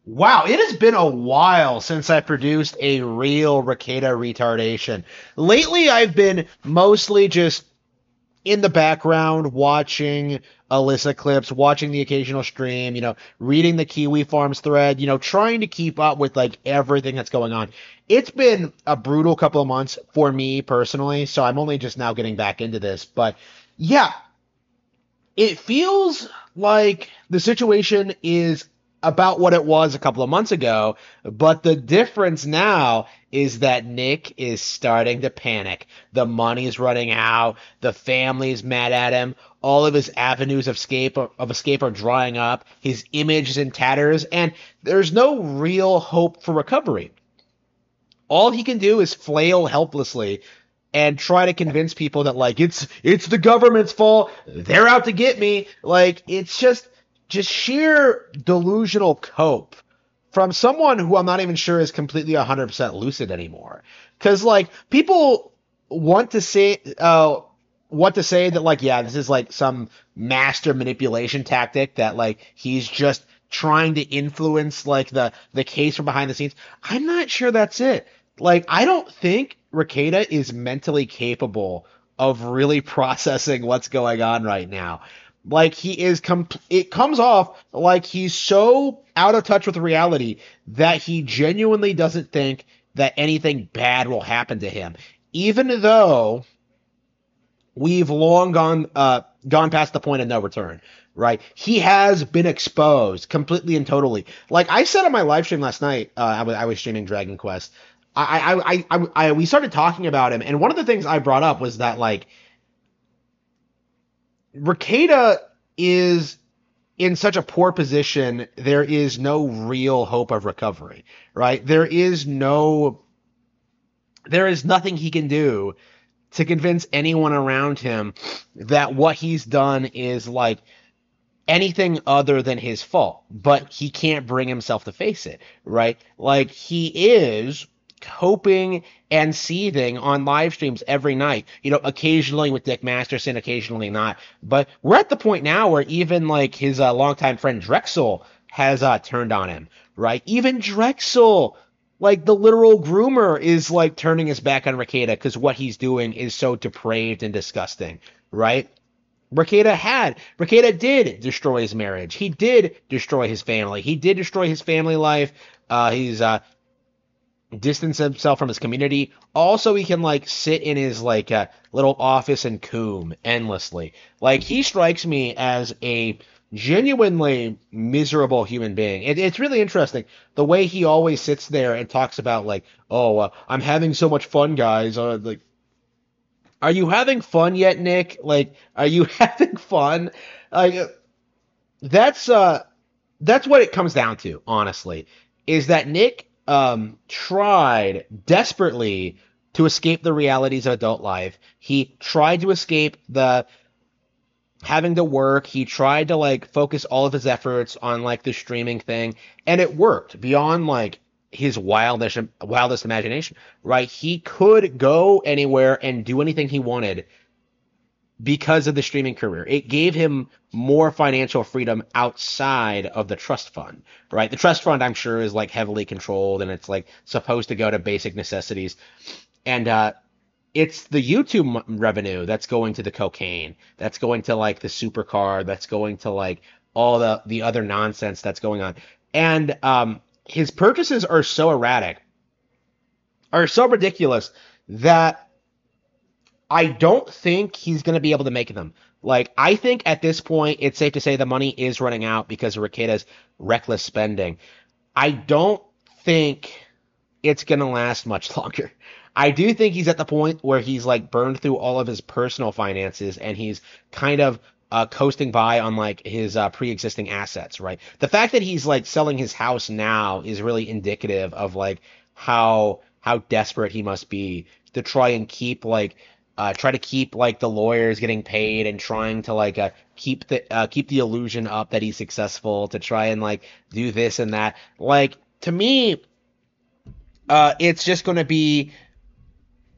Wow, it has been a while since I produced a real Rekieta retardation. Lately, I've been mostly just in the background watching Alyssa clips, watching the occasional stream, reading the Kiwi Farms thread, trying to keep up with like everything that's going on. It's been a brutal couple of months for me personally, so I'm only just now getting back into this. But yeah, it feels like the situation is about what it was a couple of months ago, but the difference now is that Nick is starting to panic. The money's running out, the family's mad at him, all of his avenues of escape are drying up, his image is in tatters, and there's no real hope for recovery. All he can do is flail helplessly and try to convince people that like it's the government's fault. They're out to get me. Like it's just sheer delusional cope from someone who I'm not even sure is completely 100% lucid anymore. Cuz like people want to say that like yeah, this is like some master manipulation tactic that like he's just trying to influence like the case from behind the scenes. I'm not sure that's it. Like I don't think Rekieta is mentally capable of really processing what's going on right now. Like he is it comes off like he's so out of touch with reality that he genuinely doesn't think that anything bad will happen to him. Even though we've long gone past the point of no return, right? He has been exposed completely and totally. Like I said on my live stream last night, I was streaming Dragon Quest. We started talking about him, and one of the things I brought up was that like Rekieta is in such a poor position. There is no real hope of recovery, right? There is nothing he can do to convince anyone around him that what he's done is like anything other than his fault, but he can't bring himself to face it, right? Like he is coping and seething on live streams every night, occasionally with Dick Masterson, occasionally not. But we're at the point now where even like his longtime friend Drexel has turned on him, right? Even Drexel, like the literal groomer, is like turning his back on Rekieta because what he's doing is so depraved and disgusting, right? Rekieta did destroy his marriage. He did destroy his family. He did destroy his family life. He's distanced himself from his community. Also, he can like sit in his like little office and coom endlessly. Like he strikes me as a genuinely miserable human being. It's really interesting the way he always sits there and talks about like, oh, I'm having so much fun, guys. Like, are you having fun yet, Nick? Like, are you having fun? Like, that's uh, that's what it comes down to, honestly, is that Nick tried desperately to escape the realities of adult life. He tried to escape the having to work. He tried to like focus all of his efforts on like the streaming thing, and it worked beyond like his wildest imagination, right? He could go anywhere and do anything he wanted because of the streaming career. It gave him more financial freedom outside of the trust fund, right? The trust fund, I'm sure, is like heavily controlled and it's like supposed to go to basic necessities. And it's the YouTube revenue that's going to the cocaine, that's going to like the supercar, that's going to like all the other nonsense that's going on. And his purchases are so erratic, are so ridiculous that I don't think he's going to be able to make them. Like, I think at this point, it's safe to say the money is running out because of Rekieta's reckless spending. I don't think it's going to last much longer. I do think he's at the point where he's like burned through all of his personal finances and he's kind of coasting by on like his pre-existing assets, right? The fact that he's like selling his house now is really indicative of like how desperate he must be to try to keep like the lawyers getting paid and trying to like keep the illusion up that he's successful to try and like do this and that. Like to me, it's just going to be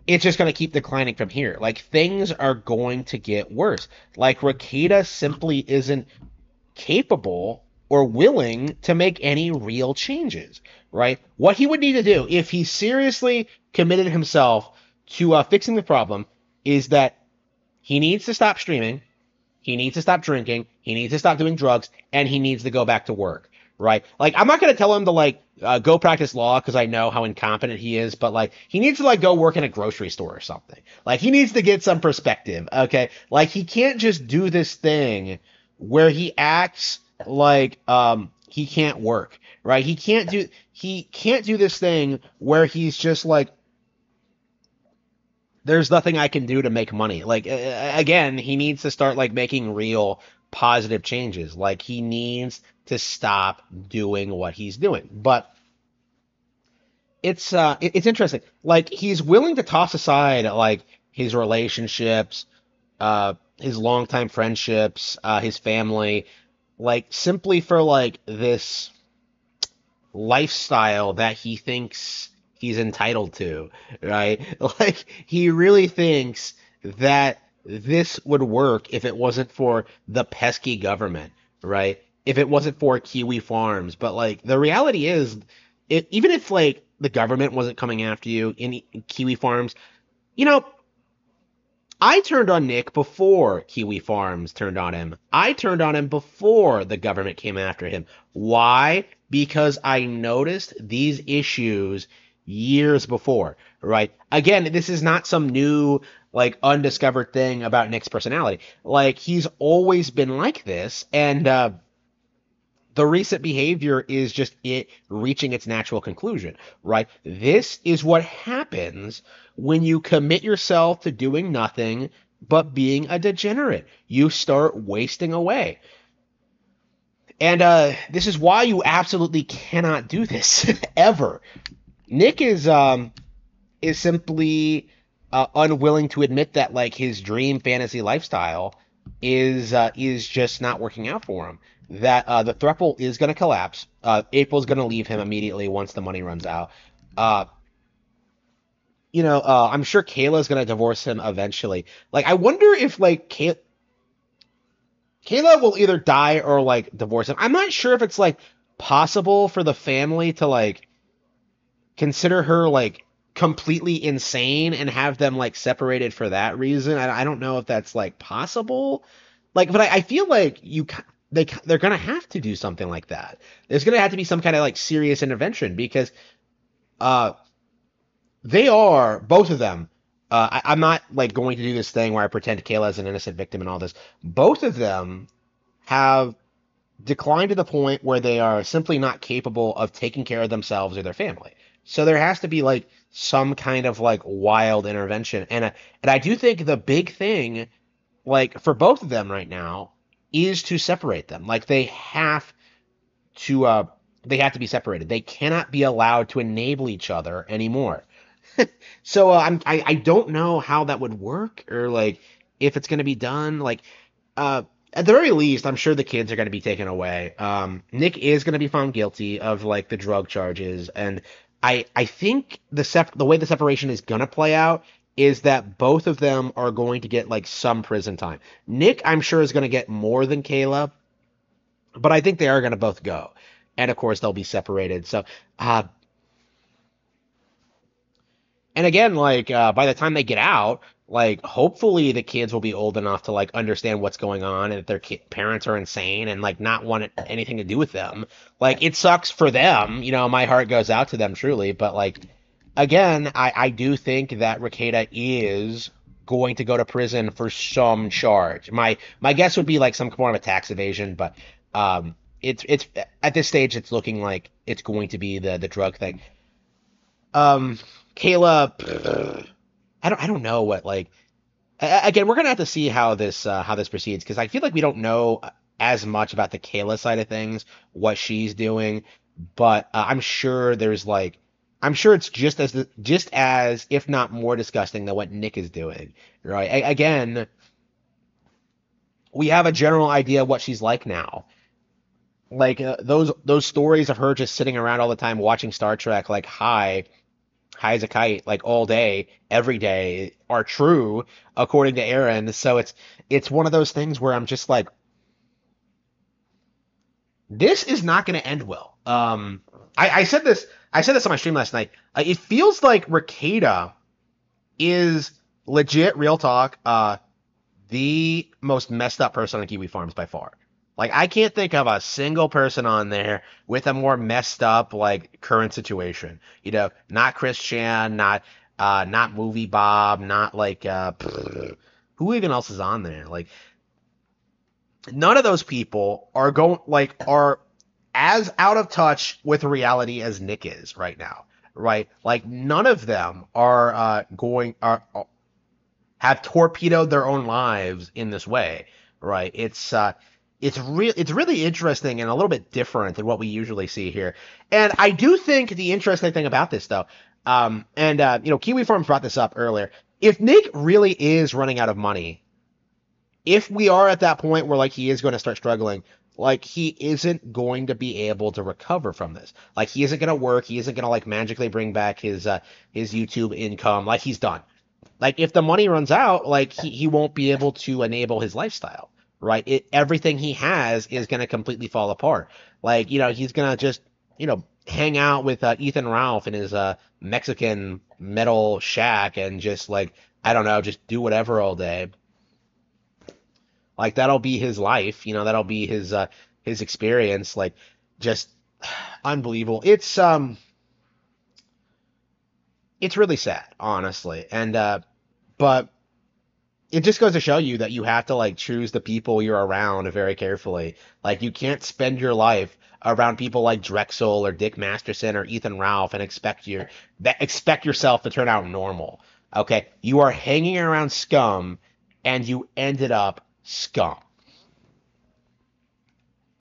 it's just going to keep declining from here. Like things are going to get worse. Like Rekieta simply isn't capable or willing to make any real changes, right? What he would need to do if he seriously committed himself to fixing the problem is that he needs to stop streaming, he needs to stop drinking, he needs to stop doing drugs, and he needs to go back to work, right? Like, I'm not going to tell him to, like, go practice law because I know how incompetent he is, but, like, he needs to, like, go work in a grocery store or something. Like, he needs to get some perspective, okay? Like, he can't just do this thing where he acts like he can't work, right? He can't do this thing where he's just like, there's nothing I can do to make money. Like, again, he needs to start like making real positive changes. Like, he needs to stop doing what he's doing. But it's interesting. Like, he's willing to toss aside like his relationships, his longtime friendships, his family, like simply for like this lifestyle that he thinks he's entitled to, right? Like, he really thinks that this would work if it wasn't for the pesky government, right? If it wasn't for Kiwi Farms. But like, the reality is, even if like the government wasn't coming after you in Kiwi Farms, you know, I turned on Nick before Kiwi Farms turned on him. I turned on him before the government came after him. Why? Because I noticed these issues years before, right? Again, this is not some new, like, undiscovered thing about Nick's personality. Like, he's always been like this, and the recent behavior is just it reaching its natural conclusion, right? This is what happens when you commit yourself to doing nothing but being a degenerate. You start wasting away. And this is why you absolutely cannot do this ever. Nick is simply unwilling to admit that like his dream fantasy lifestyle is just not working out for him. That the thruple is going to collapse. April's going to leave him immediately once the money runs out. Uh, I'm sure Kayla's going to divorce him eventually. Like, I wonder if like Kayla will either die or like divorce him. I'm not sure if it's like possible for the family to like consider her like completely insane and have them like separated for that reason. I don't know if that's like possible. Like, but I feel like they're gonna have to do something like that. There's gonna have to be some kind of like serious intervention because uh they are both of them. I'm not like going to do this thing where I pretend Kayla is an innocent victim and all this. Both of them have declined to the point where they are simply not capable of taking care of themselves or their family. So there has to be like some kind of like wild intervention, and I do think the big thing like for both of them right now is to separate them. Like to they have to be separated. They cannot be allowed to enable each other anymore. So I don't know how that would work or like if it's going to be done. Like uh, at the very least, I'm sure the kids are going to be taken away. Nick is going to be found guilty of like the drug charges, and I think the way the separation is going to play out is that both of them are going to get like some prison time. Nick, I'm sure, is going to get more than Caleb, but I think they are going to both go, and of course they'll be separated. So uh, and again, like by the time they get out, like hopefully the kids will be old enough to like understand what's going on and that their parents are insane and like not want anything to do with them. Like, it sucks for them, my heart goes out to them truly, but like again, I do think that Rekieta is going to go to prison for some charge. My guess would be like some form of tax evasion, but it's at this stage it's looking like it's going to be the drug thing. Um, Kayla, I don't know what like again, we're gonna have to see how this proceeds because I feel like we don't know as much about the Kayla side of things, what she's doing, but I'm sure it's just as if not more disgusting than what Nick is doing, right? Again, we have a general idea of what she's like now. Like those stories of her just sitting around all the time watching Star Trek, like high as a kite, like all day, every day, are true according to Aaron. So it's one of those things where I'm just like, This is not going to end well. I said this. I said this on my stream last night. It feels like Rekieta is legit, real talk. The most messed up person on Kiwi Farms by far. Like I can't think of a single person on there with a more messed up like current situation. Not Chris Chan, not Movie Bob, not like who even else is on there? Like none of those people are as out of touch with reality as Nick is right now, right? Like none of them are going are have torpedoed their own lives in this way, right? It's really interesting and a little bit different than what we usually see here. And I do think the interesting thing about this though, Kiwi Farms brought this up earlier. If Nick really is running out of money, if we are at that point where like he is going to start struggling, like he isn't going to be able to recover from this. Like he isn't going to work. He isn't going to like magically bring back his YouTube income. Like he's done. Like if the money runs out, like he won't be able to enable his lifestyle, right? Everything he has is going to completely fall apart. Like he's going to just hang out with Ethan Ralph in his Mexican metal shack and just like I don't know, just do whatever all day. Like that'll be his life, that'll be his experience. Like just unbelievable. It's really sad, honestly, and but it just goes to show you that you have to like choose the people you're around very carefully. Like you can't spend your life around people like Drexel or Dick Masterson or Ethan Ralph and expect yourself to turn out normal. Okay, you are hanging around scum, and you ended up scum.